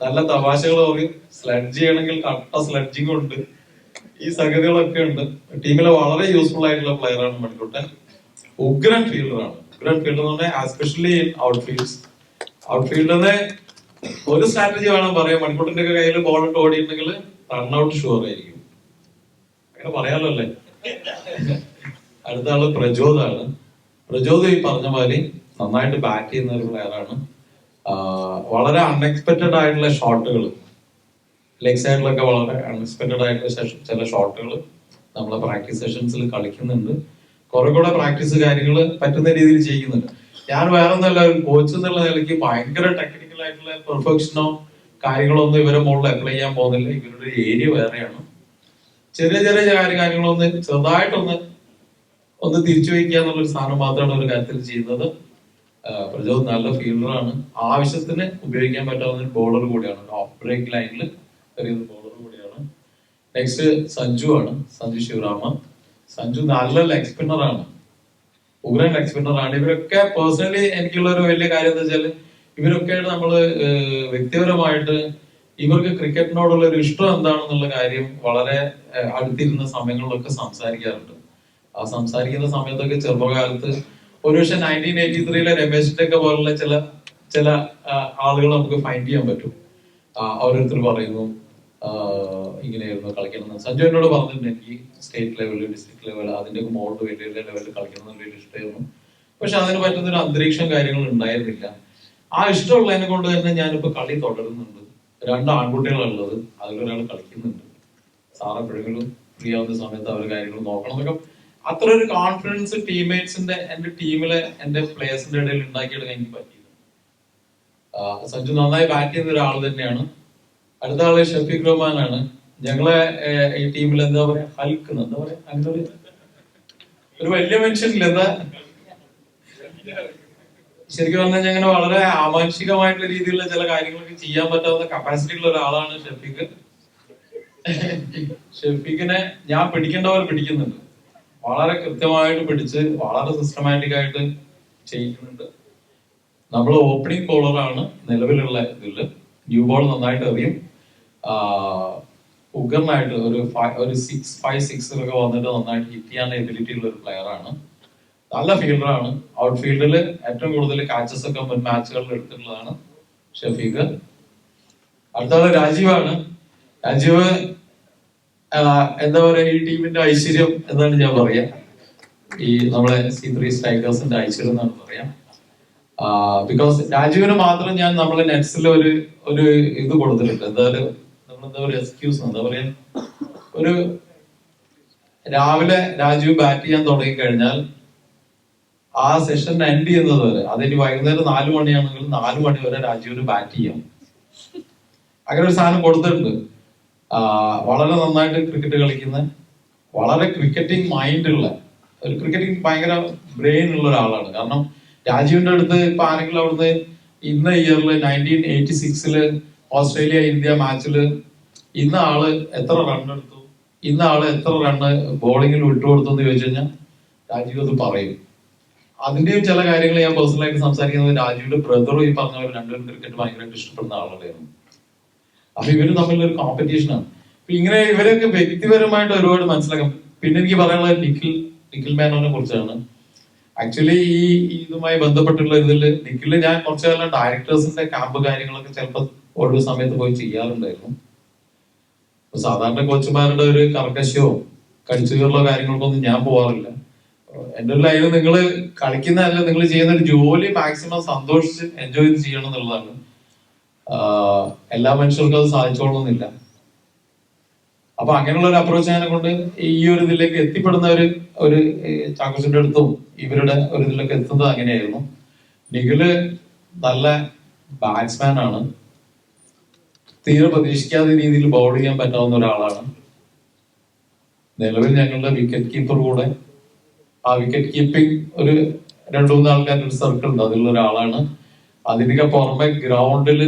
നല്ല തമാശകൾ പറയും. സ്ലഡ്ജ് ചെയ്യണമെങ്കിൽ കട്ട സ്ലഡ്ജിങ് ഉണ്ട്. ഈ സംഗതികളൊക്കെ ഉണ്ട്. ടീമിലെ വളരെ യൂസ്ഫുൾ ആയിട്ടുള്ള പ്ലെയർ ആണ് മണിക്കുട്ടൻ. ഉഗ്രൻ ഫീൽഡറാണ്. ഉഗ്രൻ ഫീൽഡർ എന്ന് പറഞ്ഞാൽ എസ്പെഷ്യലി ഇൻ ഔട്ട്ഫീൽഡ്സ്. ഔട്ട്ഫീൽഡിന് ഒരു സ്ട്രാറ്റജി വേണം പറയാം. മണിക്കുട്ടന്റെ ഒക്കെ കയ്യിൽ ബോൾ ഇട്ട് ഓടിയിട്ടുണ്ടെങ്കിൽ റൺഔട്ട് ഷുവർ ആയിരിക്കും. അങ്ങനെ പറയാലോ അല്ലേ. അടുത്ത ആള് പ്രചോദാണ്. പ്രചോദ് ഈ പറഞ്ഞ മാതിരി നന്നായിട്ട് ബാറ്റ് ചെയ്യുന്ന ഒരു പ്ലെയർ ആണ്. വളരെ അൺഎക്സ്പെക്ടഡ് ആയിട്ടുള്ള ഷോട്ടുകൾ, ലെഗ് സൈഡിലൊക്കെ വളരെ അൺഎക്സ്പെക്ടഡ് ആയിട്ടുള്ള ചില ഷോട്ടുകൾ നമ്മളെ പ്രാക്ടീസ് സെഷൻസിൽ കളിക്കുന്നുണ്ട്. കുറെ കൂടെ പ്രാക്ടീസ് കാര്യങ്ങൾ പറ്റുന്ന രീതിയിൽ ചെയ്യുന്നുണ്ട്. ഞാൻ വേറെ ഒന്നല്ല, ഒരു കോച്ച് എന്നുള്ള നിലയ്ക്ക് ഭയങ്കര ടെക്നിക്കൽ ആയിട്ടുള്ള പെർഫെക്ഷനോ കാര്യങ്ങളോ ഒന്നും ഇവരെ മുകളിൽ അപ്ലൈ ചെയ്യാൻ പോകുന്നില്ല. ഇവരുടെ ഏരിയ വേറെയാണ്. ചെറിയ ചെറിയ കാര്യങ്ങളൊന്ന് ചെറുതായിട്ടൊന്ന് തിരിച്ചു വയ്ക്കുക എന്നുള്ളൊരു സാധനം മാത്രമാണ് ഒരു കാര്യത്തിൽ ചെയ്യുന്നത്. പ്രചോദ് നല്ല ഫീൽഡറാണ്. ആവശ്യത്തിന് ഉപയോഗിക്കാൻ പറ്റാവുന്ന ഒരു ബോളർ കൂടിയാണ്. ഓഫ് ബ്രേക്ക് ലൈനിൽ എറിയുന്ന ബോളർ കൂടിയാണ്. നെക്സ്റ്റ് സഞ്ജു ആണ്. സഞ്ജു ശിവരാമ. സഞ്ജു നല്ല ലെഗ് സ്പിന്നറാണ്. ഉഗ്രൻ ലെഗ് സ്പിന്നറാണ്. ഇവരൊക്കെ പേഴ്സണലി എനിക്കുള്ള ഒരു വലിയ കാര്യം എന്താ വെച്ചാൽ, ഇവരൊക്കെ നമ്മള് വ്യക്തിപരമായിട്ട് ഇവർക്ക് ക്രിക്കറ്റിനോടുള്ള ഒരു ഇഷ്ടം എന്താണെന്നുള്ള കാര്യം വളരെ അടുത്തിരുന്ന സമയങ്ങളിലൊക്കെ സംസാരിക്കാറുണ്ട്. ആ സംസാരിക്കുന്ന സമയത്തൊക്കെ ചെറുപ്പകാലത്ത് ഒരുപക്ഷെ 1983 രമേശിന്റെ ഒക്കെ പോലുള്ള ചില ആളുകൾ നമുക്ക് ഫൈൻഡ് ചെയ്യാൻ പറ്റും. ഓരോരുത്തർ പറയുന്നു ഇങ്ങനെയായിരുന്നു കളിക്കണം. സഞ്ജു എന്നോട് പറഞ്ഞിട്ടുണ്ട്, എനിക്ക് സ്റ്റേറ്റ് ലെവൽ, ഡിസ്ട്രിക്ട് ലെവൽ, അതിന്റെ ഒക്കെ മോളിൽ വലിയ ലെവലിൽ കളിക്കണം എന്ന് വലിയ ഇഷ്ടമായിരുന്നു. പക്ഷെ അതിന് പറ്റുന്ന ഒരു അന്തരീക്ഷം കാര്യങ്ങൾ ഉണ്ടായിരുന്നില്ല. ആ ഇഷ്ടമുള്ളതിനെ കൊണ്ട് തന്നെ ഞാനിപ്പോ കളി തുടരുന്നുണ്ട്. 2 ആൺകുട്ടികളുള്ളത്, അതിലൊരാൾ കളിക്കുന്നുണ്ട്. സാറ് എപ്പോഴെങ്കിലും ഫ്രീ ആവുന്ന സമയത്ത് അവർ കാര്യങ്ങൾ നോക്കണം എന്നൊക്കെ അത്ര ഒരു കോൺഫിഡൻസ് ടീംമേറ്റ്സിന്റെ, എന്റെ ടീമിലെ എന്റെ പ്ലേയേഴ്സിന്റെ ഇടയിൽ ഉണ്ടാക്കിയെടുക്കാൻ എനിക്ക് പറ്റിയത്. സഞ്ജു നന്നായി ബാറ്റ് ചെയ്യുന്ന ഒരാൾ തന്നെയാണ്. അടുത്ത ആള് ഷഫീഖ് റഹ്മാനാണ്. ഞങ്ങളെ ഈ ടീമിൽ എന്താ പറയാ, ഹൽക്ക് എന്താ പറയാ, അങ്ങനെ ഒരു വലിയ മനുഷ്യനില്ല, എന്താ ശരിക്കും പറഞ്ഞാൽ ഞങ്ങനെ വളരെ ആമാനുഷികമായിട്ടുള്ള രീതിയിലുള്ള ചില കാര്യങ്ങളൊക്കെ ചെയ്യാൻ പറ്റാവുന്ന കപ്പാസിറ്റി ഉള്ള ഒരാളാണ് ഷഫീഖ്. ഷഫീഖിനെ ഞാൻ പിടിക്കേണ്ട പോലെ പിടിക്കുന്നുണ്ട്. വളരെ കൃത്യമായിട്ട് പിടിച്ച് വളരെ സിസ്റ്റമാറ്റിക് ആയിട്ട് ചെയ്യുന്നുണ്ട്. നമ്മൾ ഓപ്പണിംഗ് ബോളറാണ് നിലവിലുള്ള ഇതില്. ന്യൂ ബോൾ നന്നായിട്ട് എറിയും. ഉഗ്രനായിട്ട് ഒരു 5-6 ഒക്കെ വന്നിട്ട് നന്നായിട്ട് ഹിറ്റ് ചെയ്യാൻ എബിലിറ്റി ഉള്ള ഒരു പ്ലെയർ ആണ്. നല്ല ഫീൽഡറാണ്. ഔട്ട് ഫീൽഡിൽ ഏറ്റവും കൂടുതൽ കാച്ചസ് ഒക്കെ മുൻ മാച്ചുകളിൽ എടുത്തിട്ടുള്ളതാണ് ഷഫീഖ്. അടുത്ത രാജീവാണ്. രാജീവ് എന്താ പറയാ, ഈ ടീമിന്റെ ഐശ്വര്യം എന്നാണ് ഞാൻ പറയാ. ഈ നമ്മളെ C3 സ്ട്രൈക്കേഴ്സിന്റെ ഐശ്വര്യം എന്നാണ് പറയാ. ബിക്കോസ് രാജീവിന് മാത്രം ഞാൻ നമ്മളെ നെറ്റ്സിൽ ഒരു ഇത് കൊടുത്തിട്ടുണ്ട്. എന്തായാലും നമ്മളെന്താ പറയാ, എക്സ്ക്യൂസ് എന്താ പറയാ, ഒരു രാവിലെ രാജീവ് ബാറ്റ് ചെയ്യാൻ തുടങ്ങി കഴിഞ്ഞാൽ ആ സെഷൻ എൻഡ് ചെയ്യുന്നത് വരെ, അതിന് വൈകുന്നേരം 4 മണിയാണെങ്കിൽ 4 മണി വരെ രാജീവിന് ബാറ്റ് ചെയ്യാം. അങ്ങനെ ഒരു സാധനം കൊടുത്തിട്ടുണ്ട്. വളരെ നന്നായിട്ട് ക്രിക്കറ്റ് കളിക്കുന്ന, വളരെ ക്രിക്കറ്റിംഗ് മൈൻഡ് ഉള്ള, ഒരു ക്രിക്കറ്റിംഗ് ഭയങ്കര ബ്രെയിൻ ഉള്ള ഒരാളാണ്. കാരണം രാജീവിന്റെ അടുത്ത് ഇപ്പൊ ആരെങ്കിലും അവിടുന്ന് ഇന്ന ഇയറിൽ 1986 ഓസ്ട്രേലിയ ഇന്ത്യ മാച്ചില് ഇന്ന ആള് എത്ര റൺ എടുത്തു, ഇന്ന ആള് എത്ര റണ്ണ് ബോളിങ്ങിൽ വിട്ടുകൊടുത്തു എന്ന് ചോദിച്ചു കഴിഞ്ഞാൽ രാജീവ് അത് പറയും. അതിന്റെയും ചില കാര്യങ്ങൾ ഞാൻ പേഴ്സണലായിട്ട് സംസാരിക്കുന്നത്, രാജീവിന്റെ ബ്രദറും ഈ പറഞ്ഞ പോലെ രണ്ടുപേരും ക്രിക്കറ്റ് ഭയങ്കരമായിട്ട് ഇഷ്ടപ്പെടുന്ന ആളുകളായിരുന്നു. അപ്പൊ ഇവര് തമ്മിലൊരു കോമ്പറ്റീഷനാണ്. ഇങ്ങനെ ഇവരൊക്കെ വ്യക്തിപരമായിട്ട് ഒരുപാട് മനസ്സിലാക്കാം. പിന്നെ എനിക്ക് പറയാനുള്ളത് നിഖിൽ മേനോനെ കുറിച്ചാണ്. ആക്ച്വലി ഈ ഇതുമായി ബന്ധപ്പെട്ടുള്ള ഇതില് നിഖില് ഞാൻ കുറച്ചു കാലം ഡയറക്ടേഴ്സിന്റെ ക്യാമ്പ് കാര്യങ്ങളൊക്കെ ചിലപ്പോൾ ഓരോ സമയത്ത് പോയി ചെയ്യാറുണ്ടായിരുന്നു. സാധാരണ കോച്ചുമാരുടെ ഒരു കർക്കശയോ കഴിച്ചുള്ള കാര്യങ്ങൾക്കൊന്നും ഞാൻ പോവാറില്ല. എൻ്റെ ഒരു ലൈഫ് നിങ്ങൾ കളിക്കുന്നതല്ല, നിങ്ങൾ ചെയ്യുന്ന ഒരു ജോലി മാക്സിമം സന്തോഷിച്ച് എൻജോയ് ചെയ്ത് ചെയ്യണം എന്നുള്ളതാണ്. എല്ലാ മനുഷ്യർക്കും അത് സാധിച്ചോളണമെന്നില്ല. അപ്പൊ അങ്ങനെയുള്ള ഒരു അപ്രോച്ച് കൊണ്ട് ഈ ഒരു ഇതിലേക്ക് എത്തിപ്പെടുന്ന ഒരു ചാക്കോച്ചിന്റെ അടുത്തും ഇവരുടെ ഒരു ഇതിലേക്ക് എത്തുന്നത് അങ്ങനെയായിരുന്നു. നിഖില് നല്ല ബാറ്റ്സ്മാൻ ആണ്, തീരെ പ്രതീക്ഷിക്കാത്ത രീതിയിൽ ബൗൾ ചെയ്യാൻ പറ്റാവുന്ന ഒരാളാണ്. നിലവിൽ ഞങ്ങളുടെ വിക്കറ്റ് കീപ്പർ കൂടെ. ആ വിക്കറ്റ് കീപ്പിംഗ് ഒരു 2-3 ആൾക്കാരുടെ ഒരു സർക്കിൾ ഉണ്ട്, അതിലുള്ള ഒരാളാണ്. അതിനൊക്കെ പുറമെ ഗ്രൗണ്ടിൽ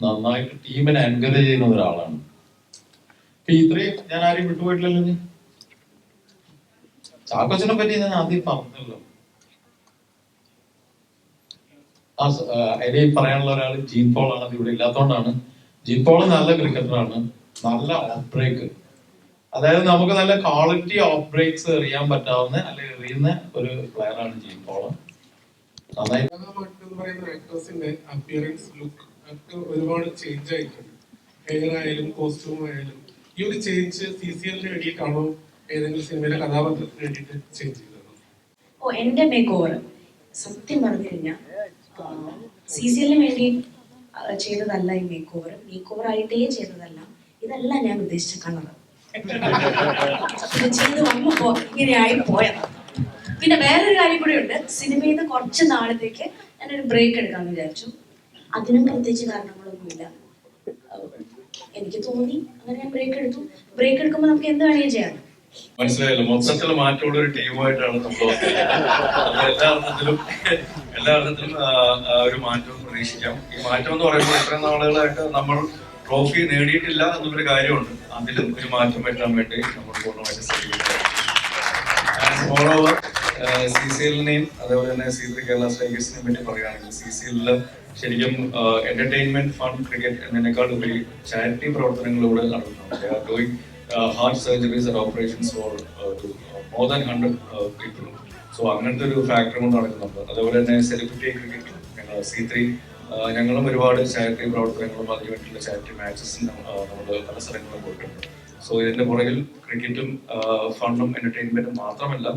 നന്നായിട്ട് ടീമിനെ എൻകറേജ് ചെയ്യുന്ന ഒരാളാണ്. ഇത്രയും ഞാൻ ആരെയും വിട്ടുപോയിട്ടില്ലല്ലോ. ചാക്കോച്ചനെ പറ്റി ഞാൻ ആദ്യം പറഞ്ഞല്ലോ. ഇനി പറയാനുള്ള ഒരാൾ ജീൻ പോൾ ആണ്. അത് ഇവിടെ ഇല്ലാത്തതുകൊണ്ടാണ്. ജീൻ പോൾ നല്ല ക്രിക്കറ്ററാണ്, നല്ല ഓഫ് ബ്രേക്ക്, അതായത് നമുക്ക് നല്ല ക്വാളിറ്റി ഓഫ് ബ്രേക്സ് എറിയാൻ പറ്റാവുന്ന അല്ലെങ്കിൽ എറിയുന്ന ഒരു പ്ലെയർ ആണ് ജീൻ പോൾ. നന്നായി ആക്ടേഴ്സിന്റെ അപ്പിയറൻസ് ലുക്ക് ഒക്കെ ഒരുപാട് ചേഞ്ച് ആയിട്ടുണ്ട്. ഹെയർ ആയാലും കോസ്റ്റ്യൂം ആയാലും. ഈ ഒരു ചേഞ്ച് CCLന് വേണ്ടിയിട്ടാണോ ഏതെങ്കിലും സിനിമയിലെ കഥാപാത്രത്തിന് വേണ്ടിയിട്ട് ചേഞ്ച് ചെയ്തത്? എന്റെ മേക്ക് ഓവർ സത്യം പറഞ്ഞു കഴിഞ്ഞാൽ CCLന് വേണ്ടി ചെയ്തതല്ല. ഈ മേക്ക് ഓവർ ആയിട്ടേ ചെയ്തതല്ല. ഇതല്ല ഞാൻ ഉദ്ദേശിച്ച കളർ. ഇത് ചെയ്ത് വന്നപ്പോ ഇങ്ങനെയായി പോയത്. പിന്നെ വേറൊരു കാര്യം കൂടി ഉണ്ട്. സിനിമയിൽ നിന്ന് കുറച്ച് നാളത്തേക്ക് ഞാനൊരു ബ്രേക്ക് എടുക്കാമെന്ന് വിചാരിച്ചു. അതിനും പ്രത്യേകിച്ച് കാരണങ്ങളൊന്നുമില്ല. എനിക്ക് തോന്നി, അങ്ങനെ ഞാൻ ബ്രേക്ക് എടുത്തു. ബ്രേക്ക് എടുക്കുമ്പോൾ നമുക്ക് എന്ത് വേണമെങ്കിലും ചെയ്യാം. മനസ്സിലായല്ലോ, മൊത്തത്തിൽ മാറ്റമുള്ള ഒരു ടീമായിട്ടാണ് നമ്മൾ എല്ലാ അർത്ഥത്തിലും ഒരു മാറ്റവും പ്രതീക്ഷിക്കാം. ഈ മാറ്റം എന്ന് പറയുമ്പോൾ ഇത്രയും നാളുകളായിട്ട് നമ്മൾ ട്രോഫി നേടിയിട്ടില്ല എന്നുള്ളൊരു കാര്യമുണ്ട്. അതിലും ഒരു മാറ്റം വരുത്താൻ വേണ്ടി നമ്മൾ പൂർണ്ണമായിട്ട് ശ്രമിക്കുക. മോറോവർ CCLനെയും അതേപോലെ തന്നെ C3 കേരള സ്ട്രൈക്കേഴ്സിനെയും പറ്റി പറയുകയാണെങ്കിൽ CCL ശരിക്കും എന്റർടൈൻമെന്റ് ഫൺ ക്രിക്കറ്റ് എന്നതിനേക്കാൾ ഉപരി ചാരിറ്റി പ്രവർത്തനങ്ങളിലൂടെ നടത്തുന്നുണ്ട്. Heart surgeries and operations for more than 100 people. So അങ്ങനത്തെ ഒരു ഫാക്ടർ കൊണ്ട് നടക്കുന്നുണ്ട്. അതേപോലെ തന്നെ സെലിബ്രിറ്റി ക്രിക്കറ്റ് ഞങ്ങൾ C3 ഞങ്ങളും ഒരുപാട് ചാരിറ്റി പ്രവർത്തനങ്ങളും അതിനു വേണ്ടിയിട്ടുള്ള ചാരിറ്റി മാച്ചസും നമ്മൾ പല സ്ഥലങ്ങളിലും പോയിട്ടുണ്ട്. സോ ഇതിന്റെ പുറകിൽ ക്രിക്കറ്റും ഫണ്ടും എന്റർടൈൻമെന്റും മാത്രമല്ല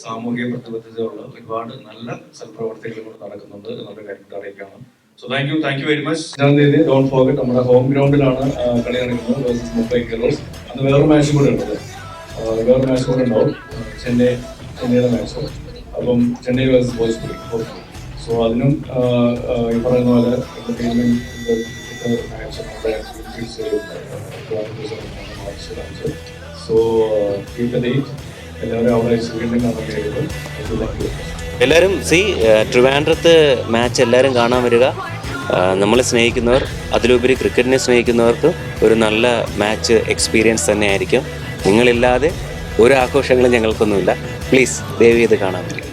സാമൂഹിക പ്രതിബദ്ധതയുള്ള ഒരുപാട് നല്ല സൽപ്രവർത്തികളും കൂടെ നടക്കുന്നുണ്ട് എന്നുള്ള കാര്യം കൂടെ അറിയിക്കാണ്. So thank you very much. 5-ാം തീയതി ഡോണ്ട് ഫോർഗെറ്റ് നമ്മുടെ ഹോം ഗ്രൗണ്ടിലാണ് കളി നടക്കുന്നത് വേഴ്സസ് മുംബൈ ഇന്ത്യൻസ്. അന്ന് വേറൊരു മാച്ച് കൂടെ ഉണ്ട്, ഉണ്ടാവും, ചെന്നൈയുടെ മാച്ച്. അപ്പം ചെന്നൈ വേഴ്സസ് ഭോജ്പുരി. സോ അതിനും ഈ പറയുന്ന പോലെ എന്റർടൈൻമെന്റ് മാച്ച് സോ എല്ലാവരും അവിടെ വീണ്ടും കാണാൻ കഴിയുന്നത്. എല്ലാവരും ട്രിവാൻഡ്രത്ത് മാച്ച് എല്ലാവരും കാണാൻ വരിക. നമ്മളെ സ്നേഹിക്കുന്നവർ, അതിലുപരി ക്രിക്കറ്റിനെ സ്നേഹിക്കുന്നവർക്ക് ഒരു നല്ല മാച്ച് എക്സ്പീരിയൻസ് തന്നെ ആയിരിക്കും. നിങ്ങളില്ലാതെ ഒരു ആഘോഷങ്ങളും ഞങ്ങൾക്കൊന്നുമില്ല. പ്ലീസ് ദയവ് ചെയ്ത് കാണാൻ വരിക.